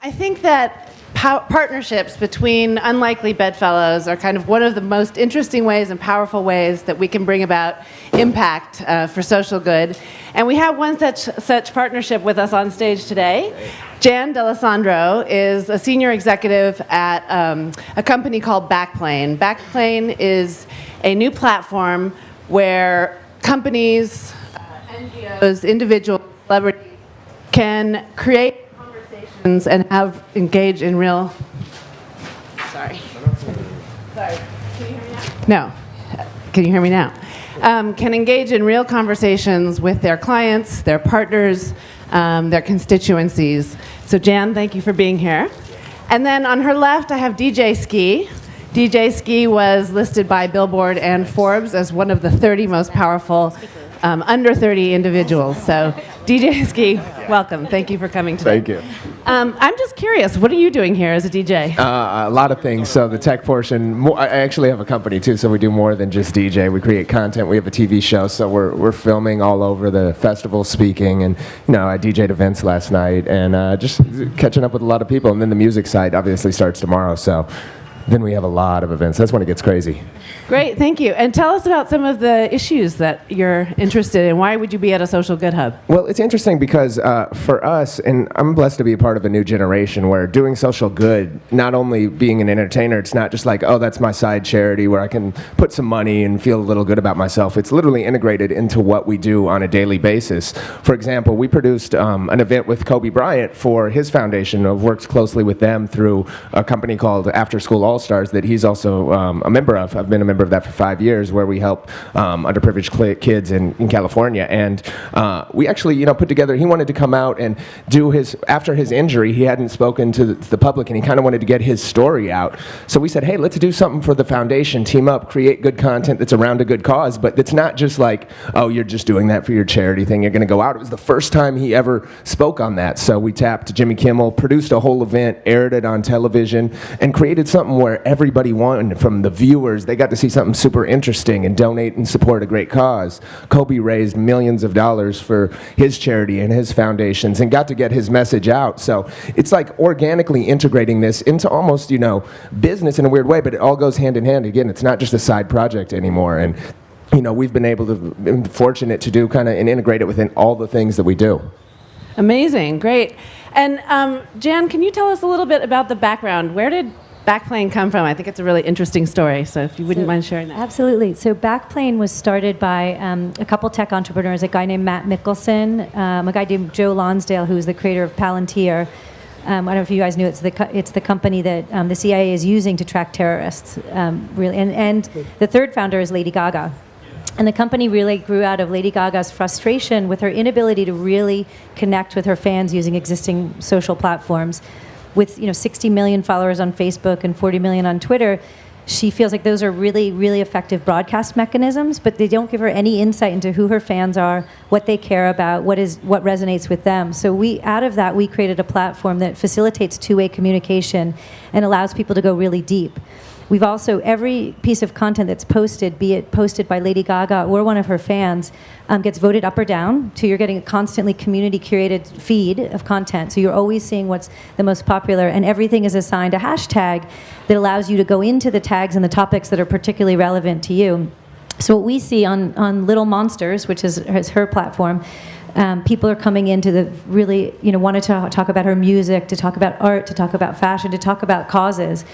I think that partnerships between unlikely bedfellows are kind of one of the most interesting ways and powerful ways that we can bring about impact for social good. And we have one such partnership with us on stage today. Jan D'Alessandro is a senior executive at a company called Backplane. Backplane is a new platform where companies, NGOs, individuals, celebrities can create conversations and engage in real. Sorry. Can you hear me now? No. Can you hear me now? Can engage in real conversations with their clients, their partners, their constituencies. So Jan, thank you for being here. And then on her left, I have DJ Skee. DJ Skee was listed by Billboard and Forbes as one of the 30 most powerful under 30 individuals. So DJ Skee, welcome. Thank you for coming today. Thank you. I'm just curious, what are you doing here as a DJ? A lot of things. So the tech portion, I actually have a company too, so we do more than just DJ. We create content. We have a TV show, so we're filming all over the festival, speaking, and I DJ'd events last night, and just catching up with a lot of people. And then the music side obviously starts tomorrow, so then we have a lot of events. That's when it gets crazy. Great, thank you. And tell us about some of the issues that you're interested in. Why would you be at a social good hub? Well, it's interesting because for us, and I'm blessed to be a part of a new generation where doing social good, not only being an entertainer, it's not just like, oh, that's my side charity where I can put some money and feel a little good about myself. It's literally integrated into what we do on a daily basis. For example, we produced an event with Kobe Bryant for his foundation. I've worked closely with them through a company called After School All-Stars that he's also a member of. I've been a member of that for 5 years, where we help underprivileged kids in California. And we actually, put together, he wanted to come out and do after his injury, he hadn't spoken to the public, and he kind of wanted to get his story out. So we said, hey, let's do something for the foundation, team up, create good content that's around a good cause, but it's not just like, oh, you're just doing that for your charity thing, you're going to go out. It was the first time he ever spoke on that. So we tapped Jimmy Kimmel, produced a whole event, aired it on television, and created something where everybody won. From the viewers, they got to see something super interesting and donate and support a great cause. Kobe raised millions of dollars for his charity and his foundations and got to get his message out. So it's like organically integrating this into almost, business in a weird way, but it all goes hand in hand. Again, it's not just a side project anymore. And, we've been fortunate to do kind of and integrate it within all the things that we do. Amazing, great. And Jan, can you tell us a little bit about the background? Where did Backplane come from? I think it's a really interesting story, so if you wouldn't mind sharing that. Absolutely. So Backplane was started by a couple tech entrepreneurs, a guy named Matt Mickelson, a guy named Joe Lonsdale, who's the creator of Palantir. I don't know if you guys knew, it's the company that the CIA is using to track terrorists, really. And the third founder is Lady Gaga. And the company really grew out of Lady Gaga's frustration with her inability to really connect with her fans using existing social platforms. With 60 million followers on Facebook and 40 million on Twitter, she feels like those are really, really effective broadcast mechanisms, but they don't give her any insight into who her fans are, what they care about, what resonates with them. So out of that, we created a platform that facilitates two-way communication and allows people to go really deep. We've also, every piece of content that's posted, be it posted by Lady Gaga or one of her fans, gets voted up or down. So you're getting a constantly community-curated feed of content. So you're always seeing what's the most popular, and everything is assigned a hashtag that allows you to go into the tags and the topics that are particularly relevant to you. So what we see on Little Monsters, which is her platform, people are coming in to really, want to talk about her music, to talk about art, to talk about fashion, to talk about causes.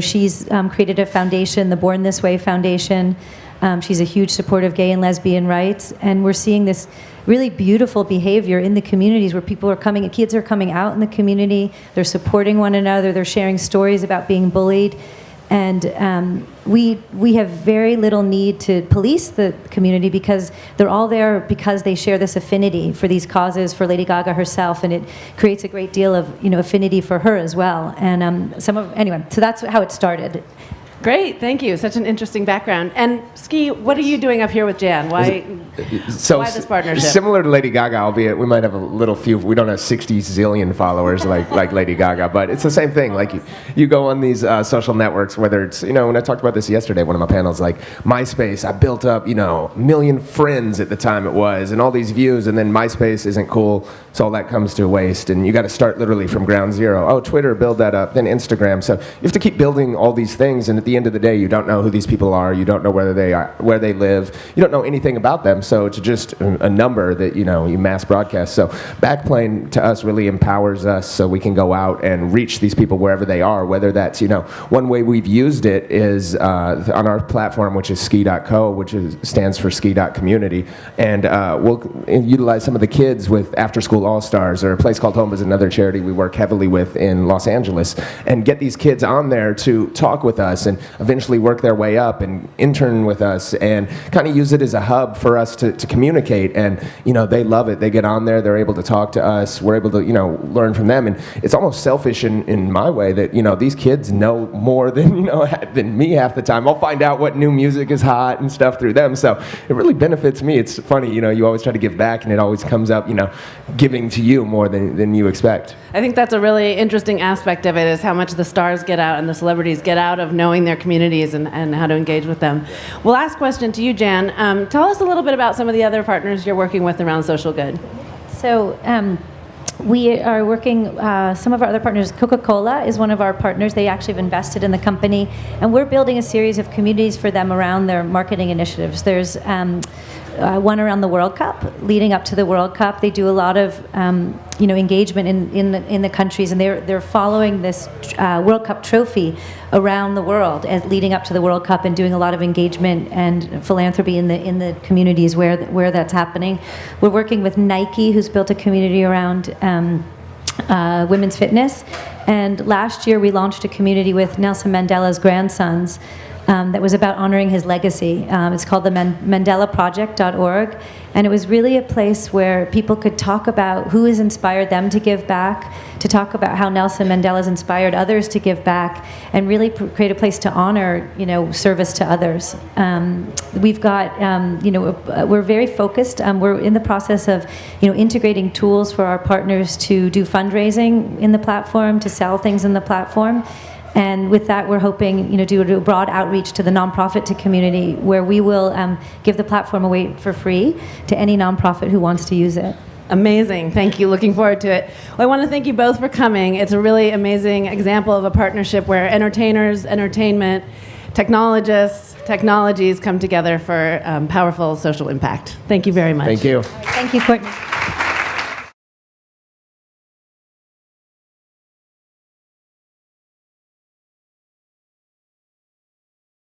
She's created a foundation, the Born This Way Foundation. She's a huge supporter of gay and lesbian rights, and we're seeing this really beautiful behavior in the communities where kids are coming out in the community, they're supporting one another, they're sharing stories about being bullied. And we have very little need to police the community because they're all there because they share this affinity for these causes, for Lady Gaga herself, and it creates a great deal of affinity for her as well. And so that's how it started. Great, thank you. Such an interesting background. And Skee, what are you doing up here with Jan? Why this partnership? Similar to Lady Gaga, albeit we might have a little few. We don't have 60 zillion followers like Lady Gaga, but it's the same thing. Like you go on these social networks, whether it's, when I talked about this yesterday, one of my panels, like MySpace, I built up, 1 million friends at the time it was, and all these views, and then MySpace isn't cool, so all that comes to waste, and you got to start literally from ground zero. Oh, Twitter, build that up, then Instagram. So you have to keep building all these things, and at the end of the day, you don't know who these people are, you don't know where they live, you don't know anything about them, so it's just a number that you mass broadcast. So Backplane to us really empowers us so we can go out and reach these people wherever they are, whether that's, one way we've used it is on our platform, which is skee.co, which stands for ski.community, and we'll utilize some of the kids with After School All-Stars, or a place called Home is another charity we work heavily with in Los Angeles, and get these kids on there to talk with us and eventually work their way up and intern with us and kind of use it as a hub for us to communicate. And they love it. They get on there, they're able to talk to us, we're able to learn from them. And it's almost selfish in my way that these kids know more than than me half the time. I'll find out what new music is hot and stuff through them, so it really benefits me. It's funny, you always try to give back, and it always comes up giving to you more than you expect. I think that's a really interesting aspect of it, is how much the stars get out and the celebrities get out of knowing their communities and how to engage with them. Well, last question to you, Jan. Tell us a little bit about some of the other partners you're working with around social good. So we are working, some of our other partners, Coca-Cola is one of our partners. They actually have invested in the company, and we're building a series of communities for them around their marketing initiatives. There's one around the World Cup, leading up to the World Cup. They do a lot of engagement in the countries, and they're following this World Cup trophy around the world as leading up to the World Cup, and doing a lot of engagement and philanthropy in the communities where that's happening. We're working with Nike, who's built a community around women's fitness, and last year we launched a community with Nelson Mandela's grandsons that was about honoring his legacy. It's called the MandelaProject.org, and it was really a place where people could talk about who has inspired them to give back, to talk about how Nelson Mandela's inspired others to give back, and really create a place to honor, service to others. We've got, we're very focused. We're in the process of, integrating tools for our partners to do fundraising in the platform, to sell things in the platform. And with that, we're hoping, do a broad outreach to the nonprofit to community, where we will give the platform away for free to any nonprofit who wants to use it. Amazing. Thank you. Looking forward to it. Well, I want to thank you both for coming. It's a really amazing example of a partnership where entertainers, entertainment, technologists, technologies come together for powerful social impact. Thank you very much. Thank you. Thank you, Courtney.